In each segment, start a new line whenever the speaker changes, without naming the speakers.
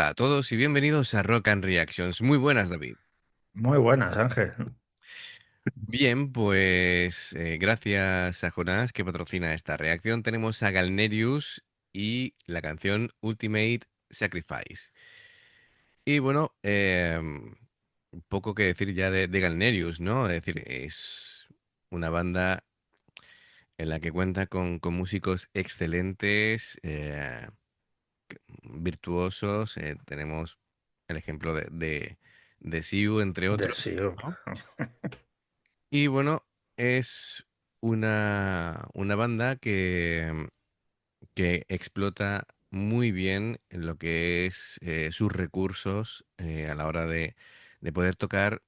Hola a todos y bienvenidos a Rock and Reactions. Muy buenas, David.
Muy buenas, Ángel.
Bien, pues gracias a Jonás que patrocina esta reacción, tenemos a Galnerius y la canción Ultimate Sacrifice. Y bueno, poco que decir ya de Galnerius, ¿no? Es decir, es una banda en la que cuenta con músicos excelentes, virtuosos. Tenemos el ejemplo de Siu, entre
De
otros,
sí,
¿no?
claro.
Y bueno, es una banda que explota muy bien en lo que es sus recursos a la hora de poder tocar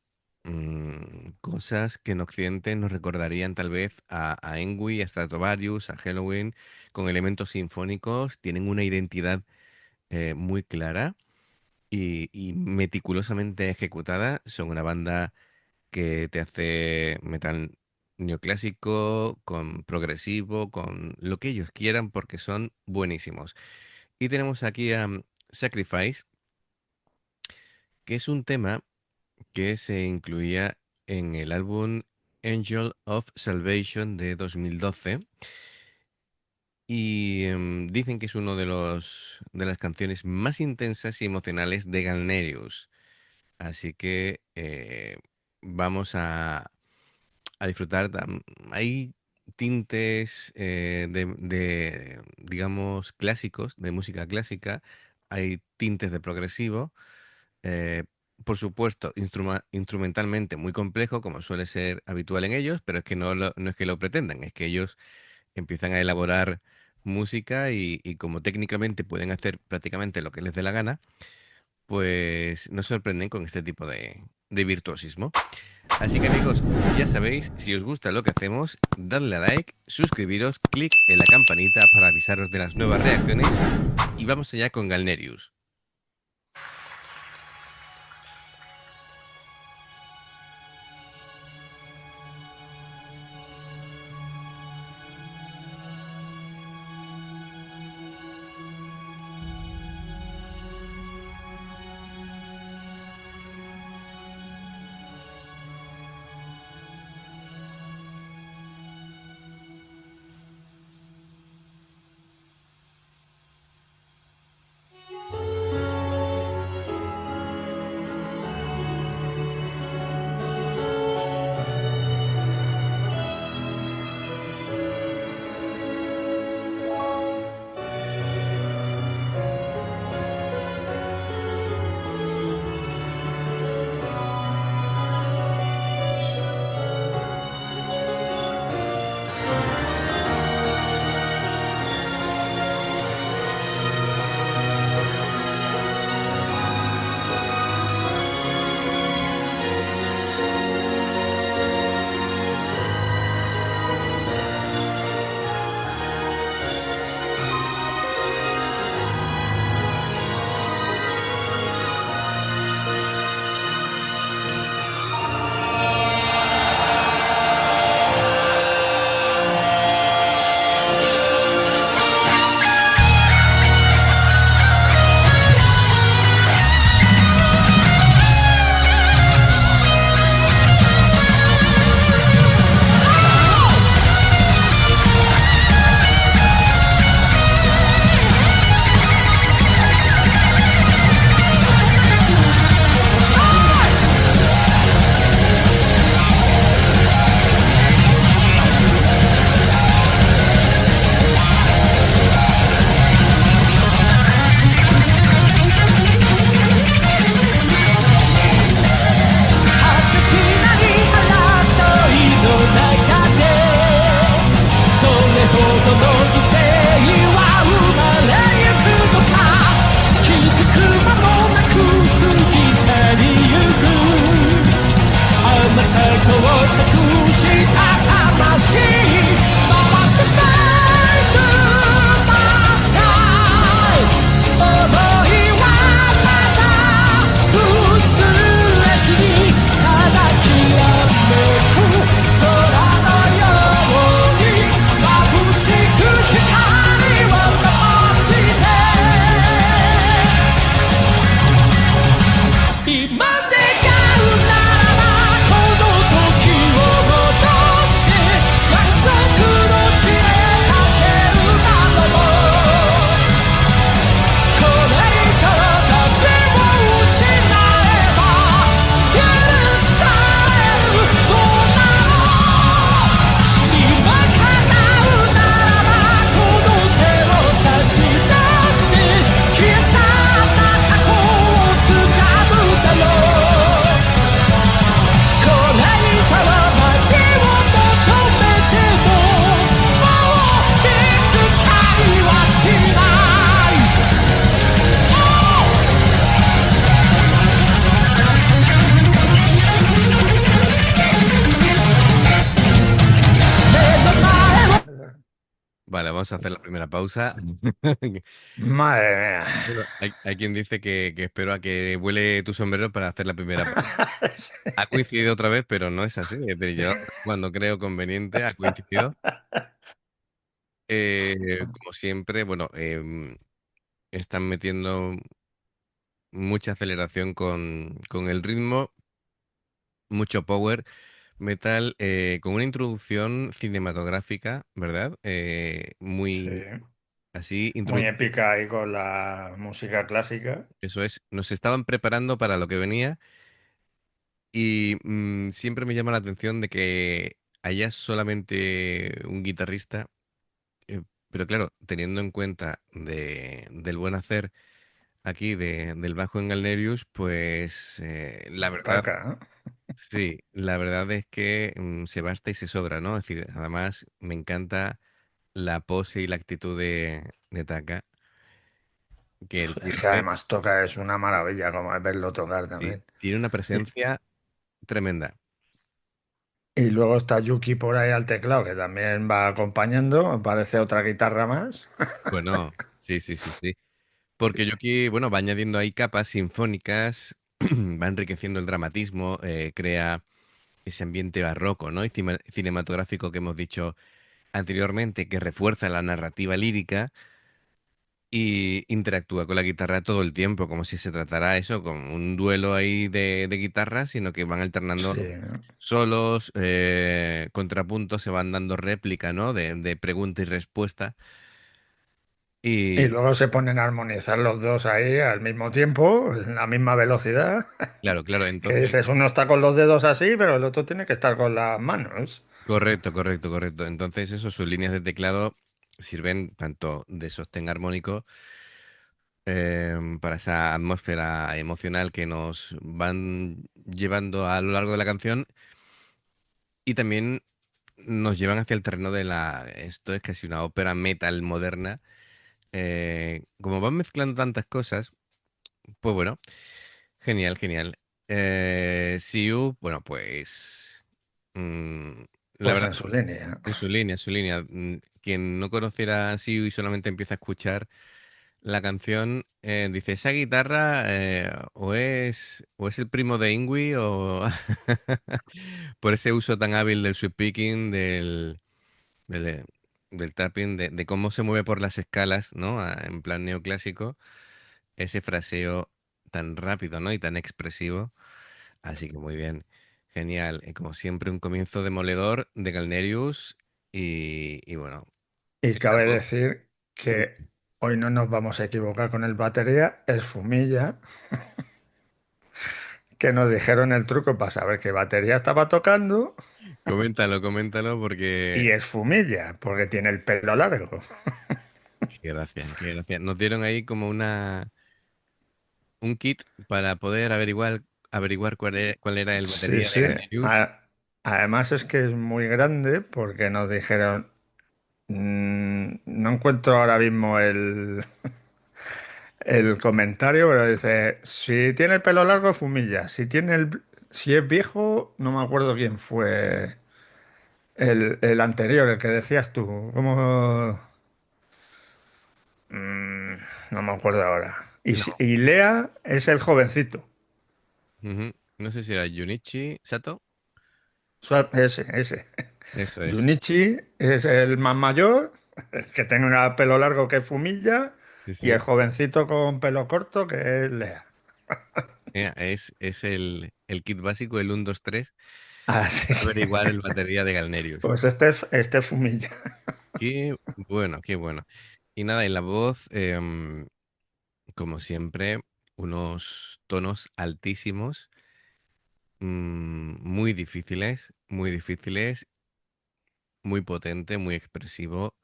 cosas que en Occidente nos recordarían tal vez a Engui, a Stratovarius, a Halloween, con elementos sinfónicos. Tienen una identidad muy clara y meticulosamente ejecutada. Son una banda que te hace metal neoclásico, con progresivo, con lo que ellos quieran, porque son buenísimos. Y tenemos aquí a Sacrifice, que es un tema que se incluía en el álbum Angel of Salvation de 2012. Y dicen que es uno de las canciones más intensas y emocionales de Galnerius. Así que vamos a disfrutar. Hay tintes digamos, clásicos, de música clásica. Hay tintes de progresivo. eh, por supuesto, instrumentalmente muy complejo, como suele ser habitual en ellos, pero es que no es que lo pretendan, es que ellos empiezan a elaborar música y como técnicamente pueden hacer prácticamente lo que les dé la gana, pues nos sorprenden con este tipo de virtuosismo. Así que amigos, ya sabéis, si os gusta lo que hacemos, dadle a like, suscribiros, clic en la campanita para avisaros de las nuevas reacciones y vamos allá con Galnerius. vamos a hacer la primera pausa.
Madre mía.
Bueno, hay quien dice que espero a que vuele tu sombrero para hacer la primera pausa. Ha coincidido otra vez, pero no es así. Es decir, yo cuando creo conveniente ha coincidido. Como siempre, bueno, están metiendo mucha aceleración con el ritmo, mucho power metal, con una introducción cinematográfica, ¿verdad?
Sí,
Muy así,
muy épica ahí con la música clásica.
eso es, nos estaban preparando para lo que venía y siempre me llama la atención de que haya solamente un guitarrista, pero claro, teniendo en cuenta del buen hacer aquí del bajo en Galnerius, pues la verdad,
Destaca, ¿no?
sí, la verdad es que se basta y se sobra, ¿no? Es decir, además me encanta la pose y la actitud de Taka, que el
Es que
tío
además toca, es una maravilla como es verlo tocar también.
tiene una
Y,
presencia tremenda.
y luego está Yuki por ahí al teclado, que también va acompañando, me parece otra guitarra más.
Bueno, sí, sí, sí, sí. Porque yo aquí, bueno, va añadiendo ahí capas sinfónicas, va enriqueciendo el dramatismo, crea ese ambiente barroco, ¿no? Y cinematográfico que hemos dicho anteriormente, que refuerza la narrativa lírica y interactúa con la guitarra todo el tiempo, como si se tratara eso, con un duelo ahí de guitarras, sino que van alternando
Sí.
solos, contrapuntos, se van dando réplica, ¿no? De pregunta y respuesta.
Y
Y
luego se ponen a armonizar los dos ahí al mismo tiempo, en la misma velocidad,
claro, claro,
que
entonces,
dices, uno está con los dedos así, pero el otro tiene que estar con las manos.
correcto, correcto, correcto. Entonces, eso, sus líneas de teclado sirven tanto de sostén armónico para esa atmósfera emocional que nos van llevando a lo largo de la canción y también nos llevan hacia el terreno esto es casi una ópera metal moderna. Como van mezclando tantas cosas, pues bueno, genial, genial. Siu, bueno, pues mm, la
Pues
verdad,
en su línea.
en su línea, en su línea. Quien no conociera a Siu y solamente empieza a escuchar la canción, dice, esa guitarra o es el primo de Ingui o por ese uso tan hábil del sweep picking, del, del tapping, de cómo se mueve por las escalas, ¿no? En plan neoclásico, ese fraseo tan rápido, ¿no? Y tan expresivo. Así que muy bien. Genial. Como siempre, un comienzo demoledor de Galnerius y bueno,
Y
esa
cabe
voz.
decir
Sí.
que hoy no nos vamos a equivocar con el batería, es Fumilla, que nos dijeron el truco para saber qué batería estaba tocando,
Coméntalo, coméntalo
y
porque
es Fumilla, porque tiene el pelo largo.
qué gracia, qué gracia. Nos dieron ahí como un kit para poder averiguar cuál era el
Sí,
batería de
sí.
Galnerius.
A- Además es que es muy grande porque nos dijeron, no encuentro ahora mismo el comentario, pero dice, si tiene el pelo largo, Fumilla. Si es viejo, no me acuerdo quién fue el anterior, el que decías tú. ¿Cómo? Mm, no me acuerdo ahora.
No.
Y Lea es el jovencito.
Ujú. No sé si era Junichi Sato.
Ese.
Eso es.
Junichi es el más mayor, el que tenga pelo largo que Fumilla,
Sí,
y el
sí.
jovencito con pelo corto que es Lea.
Es el kit básico, el 1, 2, 3,
Así
para
que,
averiguar el batería de Galnerius.
pues este es Fumilla.
Qué bueno, qué bueno. Y nada, en la voz, como siempre, unos tonos altísimos, muy difíciles, muy potente, muy expresivo.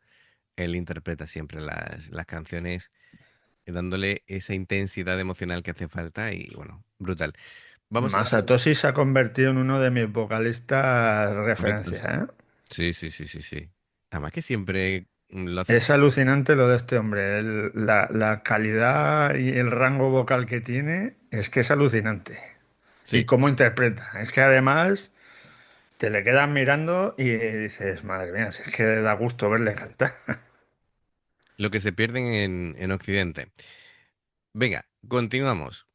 Él interpreta siempre las canciones, dándole esa intensidad emocional que hace falta y bueno, brutal. Vamos a darle
Masatoshi se ha convertido en uno de mis vocalistas
correctos.
referencia, ¿eh?
Sí, sí, sí, sí, sí. Además que siempre lo hace.
Es alucinante lo de este hombre. La calidad y el rango vocal que tiene es que es alucinante. Y
Sí,
cómo interpreta. Es que además te le quedas mirando y dices, madre mía, si es que da gusto verle cantar.
lo que se pierden en Occidente. Venga, continuamos.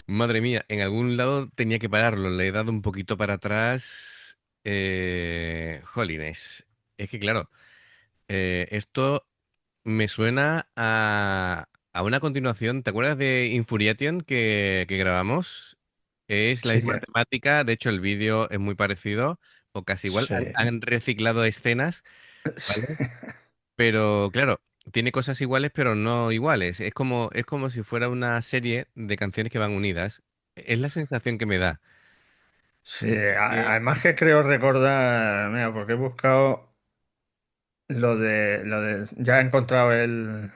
Madre mía, en algún lado tenía que pararlo. Le he dado un poquito para atrás. Jolines. Es que claro, esto me suena a una continuación. ¿Te acuerdas de Infuriation que grabamos? Es la
Sí,
misma temática. De hecho, el vídeo es muy parecido o casi igual.
sí.
Han reciclado escenas, ¿vale? Pero claro, tiene cosas iguales, pero no iguales. Es como si fuera una serie de canciones que van unidas. Es la sensación que me da.
Sí,
Eh,
además que creo recordar, mira, porque he buscado. ya he encontrado el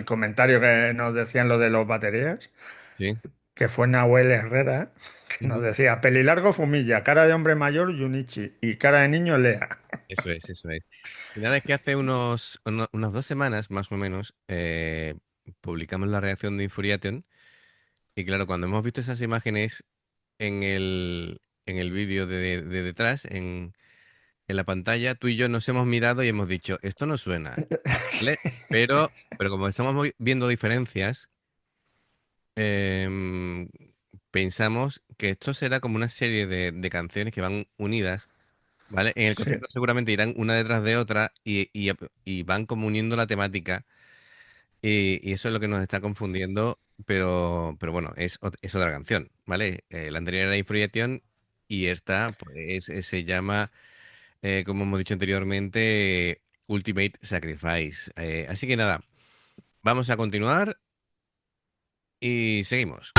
comentario que nos decían lo de los baterías,
Sí.
que fue Nahuel Herrera, que nos
Ujú.
decía, pelilargo Fumilla, cara de hombre mayor Junichi y cara de niño Lea.
Eso es, eso es. Y nada, es que hace unas 2 semanas, más o menos, publicamos la reacción de Infuriation. Y claro, cuando hemos visto esas imágenes en el vídeo de detrás, en la pantalla, tú y yo nos hemos mirado y hemos dicho, esto no suena, ¿vale? Pero como estamos viendo diferencias, em, pensamos que esto será como una serie de canciones que van unidas, ¿vale? En el
Sí,
concierto seguramente irán una detrás de otra y van como uniendo la temática y eso es lo que nos está confundiendo, pero bueno, es otra canción, ¿vale? La anterior era Infuriation y esta pues, se llama, como hemos dicho anteriormente, Ultimate Sacrifice. Así que nada, vamos a continuar y seguimos.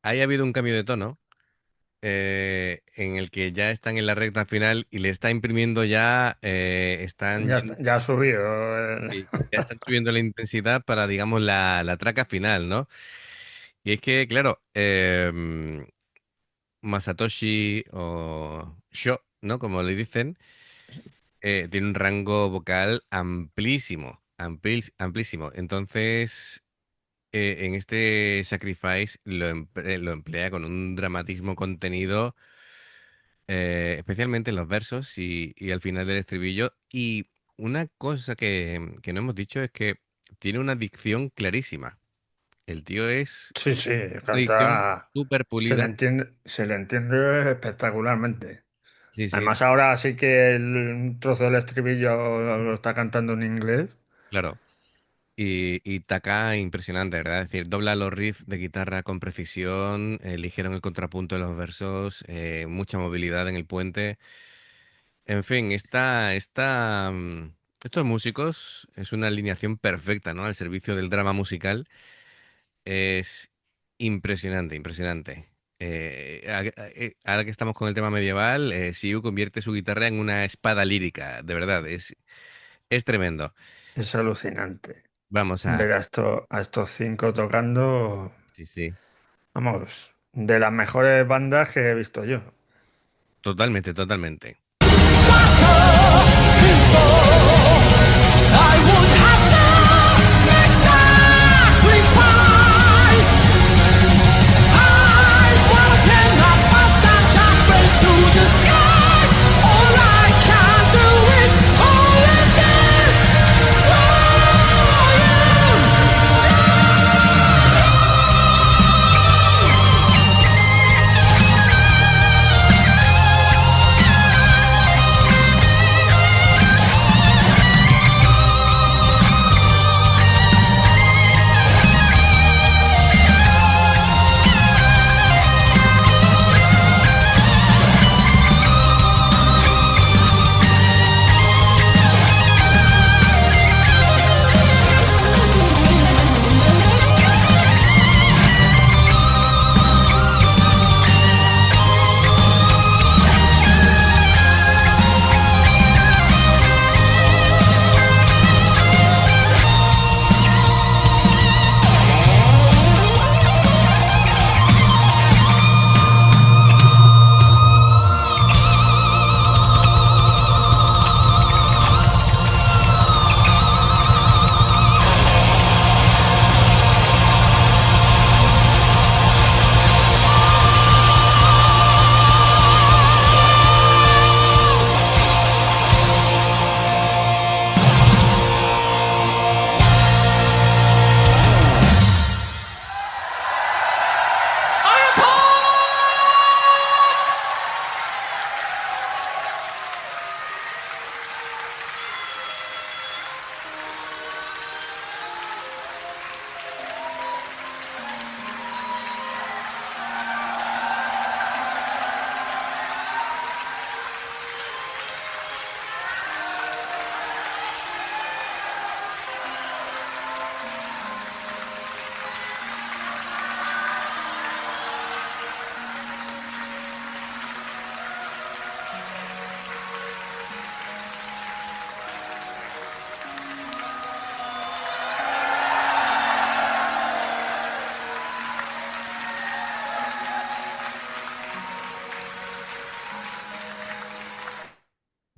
Ahí ha habido un cambio de tono en el que ya están en la recta final y le está imprimiendo ya, están
ya está, ya ha subido.
sí, ya están subiendo la intensidad para, digamos, la traca final, ¿no? Y es que, claro, Masatoshi o Sho, ¿no? Como le dicen, tiene un rango vocal amplísimo, amplísimo. Entonces, en este Sacrifice lo emplea con un dramatismo contenido, especialmente en los versos y al final del estribillo. Y una cosa que no hemos dicho es que tiene una dicción clarísima. El tío es
Sí, sí,
una dicción
canta,
súper pulida.
se le entiende espectacularmente.
Sí, sí,
Además, ahora sí que un trozo del estribillo lo está cantando en inglés.
claro. Y taca impresionante, ¿verdad? Es decir, dobla los riffs de guitarra con precisión, ligero en el contrapunto de los versos, mucha movilidad en el puente. En fin, estos músicos es una alineación perfecta, ¿no? Al servicio del drama musical. Es impresionante, impresionante. Ahora que estamos con el tema medieval, Siu convierte su guitarra en una espada lírica, de verdad, es tremendo.
Es alucinante
Vamos
ver a estos cinco tocando,
sí, sí,
vamos, de las mejores bandas que he visto yo.
totalmente, totalmente.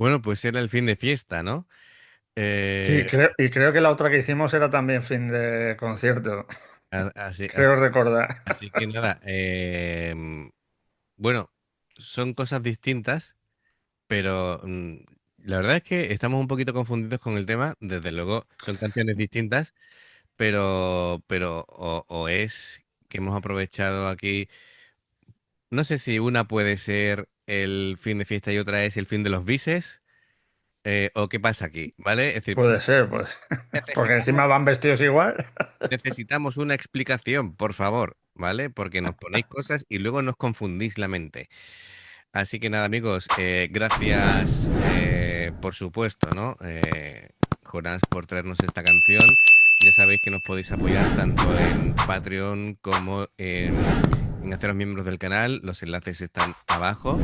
Bueno, pues era el fin de fiesta, ¿no?
Y
Eh,
creo que la otra que hicimos era también fin de concierto,
así,
creo recordar.
así que nada, bueno, son cosas distintas, pero la verdad es que estamos un poquito confundidos con el tema. Desde luego, son canciones distintas, pero o es que hemos aprovechado aquí. No sé si una puede ser el fin de fiesta y otra es el fin de los bises, o qué pasa aquí, ¿vale? Es decir,
Puede ser, pues. Porque
necesitamos,
encima van vestidos igual.
necesitamos una explicación, por favor, ¿vale? Porque nos ponéis cosas y luego nos confundís la mente. Así que nada, amigos, gracias, por supuesto, ¿no? Jonás, por traernos esta canción. Ya sabéis que nos podéis apoyar tanto en Patreon como en haceros miembros del canal. Los enlaces están abajo.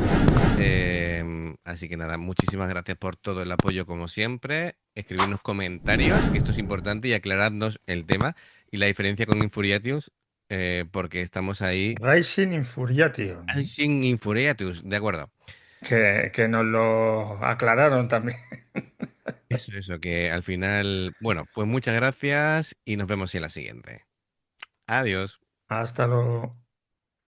Así que nada, muchísimas gracias por todo el apoyo como siempre. Escribirnos comentarios, que esto es importante, y aclaradnos el tema y la diferencia con Infuriatius, porque estamos ahí.
Rising Infuriation,
Sin Infuriatus, de acuerdo.
que nos lo aclararon también.
Eso, que al final, bueno, pues muchas gracias y nos vemos en la siguiente. Adiós.
Hasta luego.